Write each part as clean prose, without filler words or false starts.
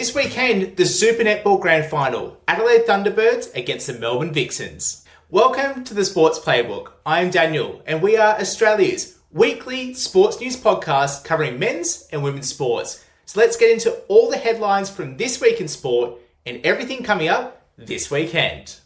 This weekend, the Super Netball Grand Final, Adelaide Thunderbirds against the Melbourne Vixens. Welcome to the Sports Playbook. I'm Daniel, and we are Australia's weekly sports news podcast covering men's and women's sports. So let's get into all the headlines from this week in sport and everything coming up this weekend.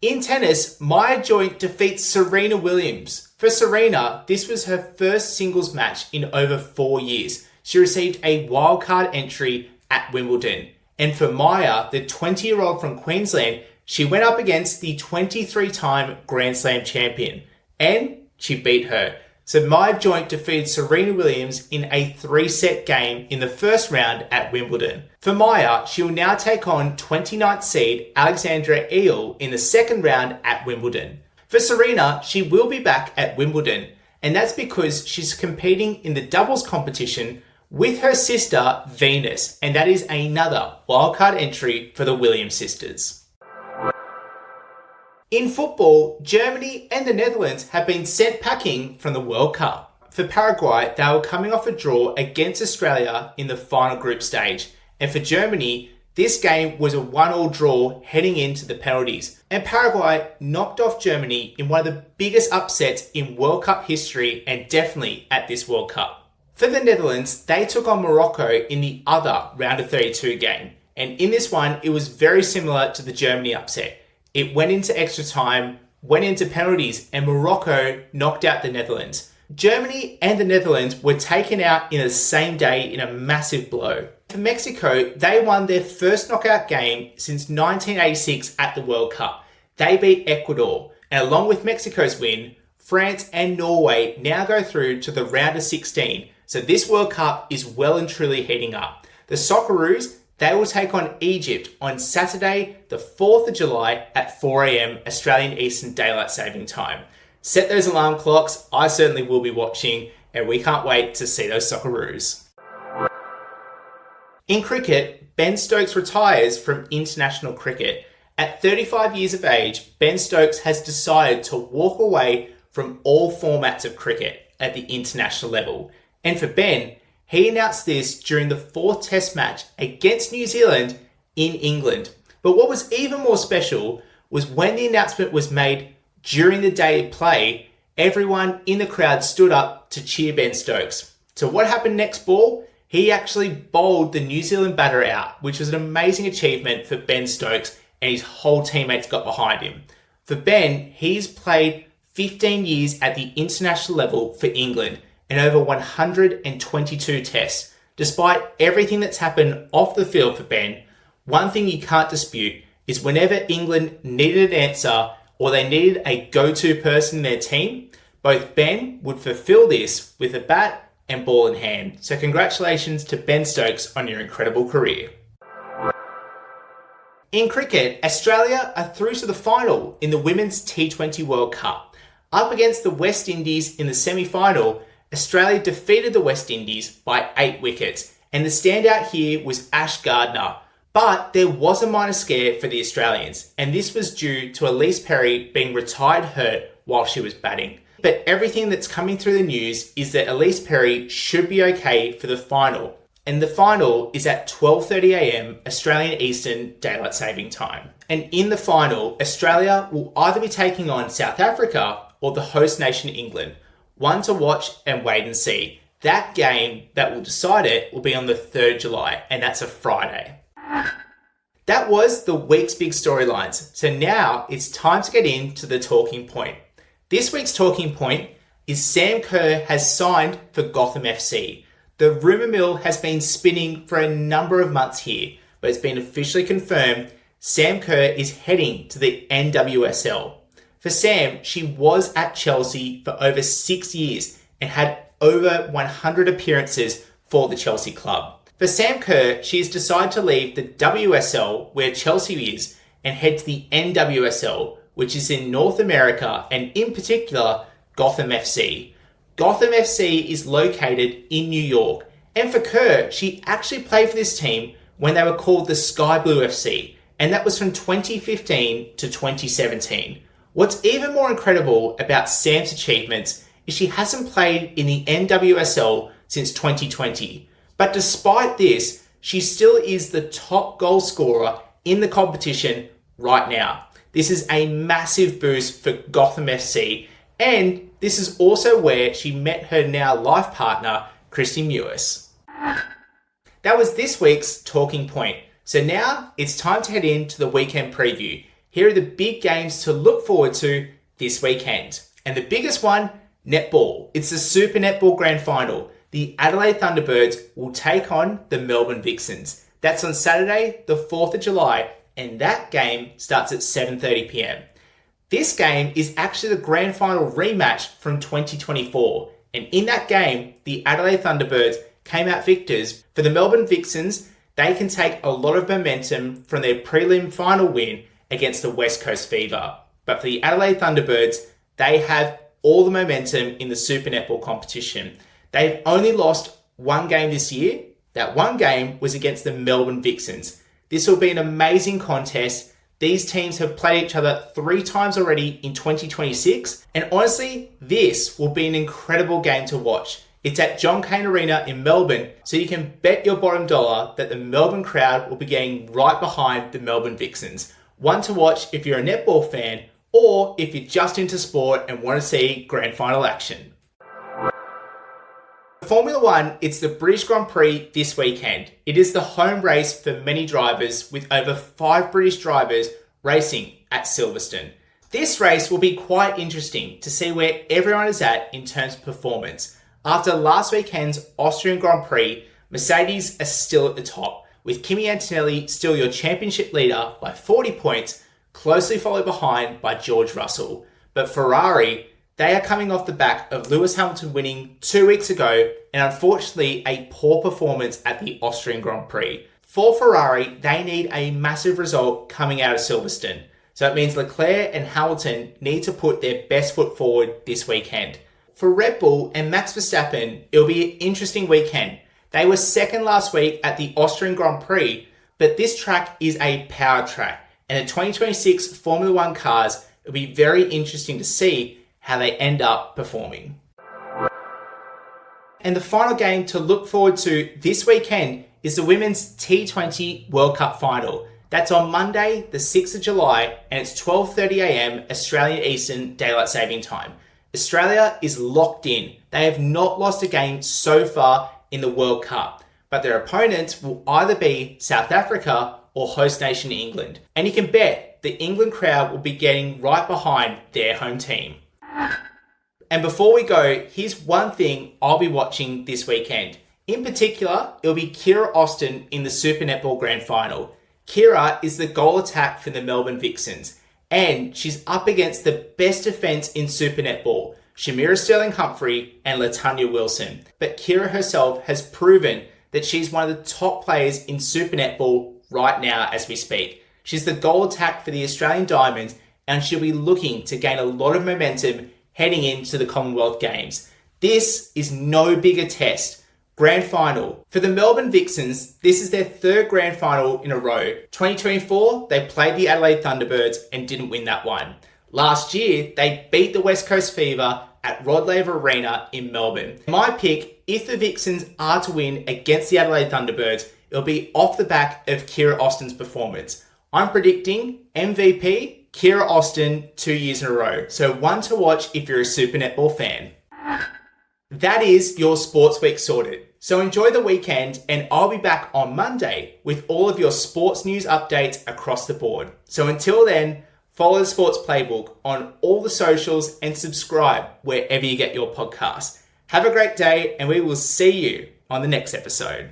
In tennis, Maya Joint defeats Serena Williams. For Serena, this was her first singles match in over 4 years. She received a wildcard entry at Wimbledon. And for Maya, the 20-year-old from Queensland, she went up against the 23-time Grand Slam champion. And she beat her. So Maya Joint defeated Serena Williams in a 3-set game in the first round at Wimbledon. For Maya, she will now take on 29th seed Alexandra Eel in the second round at Wimbledon. For Serena, she will be back at Wimbledon. And that's because she's competing in the doubles competition with her sister, Venus, and that is another wildcard entry for the Williams sisters. In football, Germany and the Netherlands have been sent packing from the World Cup. For Paraguay, they were coming off a draw against Australia in the final group stage, and for Germany, this game was a 1-1 draw heading into the penalties. And Paraguay knocked off Germany in one of the biggest upsets in World Cup history and definitely at this World Cup. For the Netherlands, they took on Morocco in the other round of 32 game. And in this one, it was very similar to the Germany upset. It went into extra time, went into penalties, and Morocco knocked out the Netherlands. Germany and the Netherlands were taken out in the same day in a massive blow. For Mexico, they won their first knockout game since 1986 at the World Cup. They beat Ecuador. And along with Mexico's win, France and Norway now go through to the round of 16. So this World Cup is well and truly heating up. The Socceroos, they will take on Egypt on Saturday, the 4th of July at 4 a.m. Australian Eastern Daylight Saving Time. Set those alarm clocks. I certainly will be watching, and we can't wait to see those Socceroos. In cricket, Ben Stokes retires from international cricket. At 35 years of age, Ben Stokes has decided to walk away from all formats of cricket at the international level. And for Ben, he announced this during the 4th Test match against New Zealand in England. But what was even more special was when the announcement was made during the day of play, everyone in the crowd stood up to cheer Ben Stokes. So what happened next ball? He actually bowled the New Zealand batter out, which was an amazing achievement for Ben Stokes, and his whole teammates got behind him. For Ben, he's played 15 years at the international level for England and over 122 tests. Despite everything that's happened off the field for Ben, one thing you can't dispute is whenever England needed an answer or they needed a go-to person in their team, both Ben would fulfill this with a bat and ball in hand. So congratulations to Ben Stokes on your incredible career. In cricket, Australia are through to the final in the Women's T20 World Cup. Up against the West Indies in the semi-final, Australia defeated the West Indies by 8 wickets, and the standout here was Ash Gardner. But there was a minor scare for the Australians, and this was due to Elise Perry being retired hurt while she was batting. But everything that's coming through the news is that Elise Perry should be okay for the final, and the final is at 12:30 a.m. Australian Eastern Daylight Saving Time. And in the final, Australia will either be taking on South Africa or the host nation England. One to watch and wait and see. That game that will decide it will be on the 3rd of July, and that's a Friday. That was the week's big storylines. So now it's time to get into the talking point. This week's talking point is Sam Kerr has signed for Gotham FC. The rumour mill has been spinning for a number of months here, but it's been officially confirmed Sam Kerr is heading to the NWSL. For Sam, she was at Chelsea for over 6 years and had over 100 appearances for the Chelsea club. For Sam Kerr, she has decided to leave the WSL, where Chelsea is, and head to the NWSL, which is in North America, and in particular, Gotham FC. Gotham FC is located in New York, and for Kerr, she actually played for this team when they were called the Sky Blue FC, and that was from 2015 to 2017. What's even more incredible about Sam's achievements is she hasn't played in the NWSL since 2020. But despite this, she still is the top goal scorer in the competition right now. This is a massive boost for Gotham FC, and this is also where she met her now life partner, Christy Mewis. That was this week's Talking Point. So now it's time to head into the weekend preview. Here are the big games to look forward to this weekend. And the biggest one, netball. It's the Super Netball Grand Final. The Adelaide Thunderbirds will take on the Melbourne Vixens. That's on Saturday, the 4th of July, and that game starts at 7:30 p.m. This game is actually the Grand Final rematch from 2024. And in that game, the Adelaide Thunderbirds came out victors. For the Melbourne Vixens, they can take a lot of momentum from their prelim final win against the West Coast Fever. But for the Adelaide Thunderbirds, they have all the momentum in the Super Netball competition. They've only lost one game this year. That one game was against the Melbourne Vixens. This will be an amazing contest. These teams have played each other 3 times already in 2026. And honestly, this will be an incredible game to watch. It's at John Cain Arena in Melbourne, so you can bet your bottom dollar that the Melbourne crowd will be getting right behind the Melbourne Vixens. One to watch if you're a netball fan, or if you're just into sport and want to see grand final action. Formula One, it's the British Grand Prix this weekend. It is the home race for many drivers, with over 5 British drivers racing at Silverstone. This race will be quite interesting to see where everyone is at in terms of performance. After last weekend's Austrian Grand Prix, Mercedes are still at the top, with Kimi Antonelli still your championship leader by 40 points, closely followed behind by George Russell. But Ferrari, they are coming off the back of Lewis Hamilton winning 2 weeks ago, and unfortunately a poor performance at the Austrian Grand Prix. For Ferrari, they need a massive result coming out of Silverstone. So it means Leclerc and Hamilton need to put their best foot forward this weekend. For Red Bull and Max Verstappen, it'll be an interesting weekend. They were second last week at the Austrian Grand Prix, but this track is a power track, and the 2026 Formula One cars, it'll be very interesting to see how they end up performing. And the final game to look forward to this weekend is the Women's T20 World Cup Final. That's on Monday, the 6th of July, and it's 12:30 a.m. Australian Eastern Daylight Saving Time. Australia is locked in. They have not lost a game so far in the World Cup, but their opponents will either be South Africa or host nation England. And you can bet the England crowd will be getting right behind their home team. And before we go, here's one thing I'll be watching this weekend. In particular, it'll be Kira Austin in the Super Netball Grand Final. Kira is the goal attack for the Melbourne Vixens, and she's up against the best defence in Super Netball, Shamira Sterling-Humphrey and LaTanya Wilson. But Kira herself has proven that she's one of the top players in Super Netball right now as we speak. She's the goal attack for the Australian Diamonds, and she'll be looking to gain a lot of momentum heading into the Commonwealth Games. This is no bigger test. Grand Final. For the Melbourne Vixens, this is their 3rd Grand Final in a row. 2024, they played the Adelaide Thunderbirds and didn't win that one. Last year, they beat the West Coast Fever at Rod Laver Arena in Melbourne. My pick, if the Vixens are to win against the Adelaide Thunderbirds, it'll be off the back of Kira Austin's performance. I'm predicting MVP, Kira Austin 2 years in a row. So one to watch if you're a Super Netball fan. That is your Sports Week sorted. So enjoy the weekend, and I'll be back on Monday with all of your sports news updates across the board. So until then, follow the Sports Playbook on all the socials and subscribe wherever you get your podcasts. Have a great day, and we will see you on the next episode.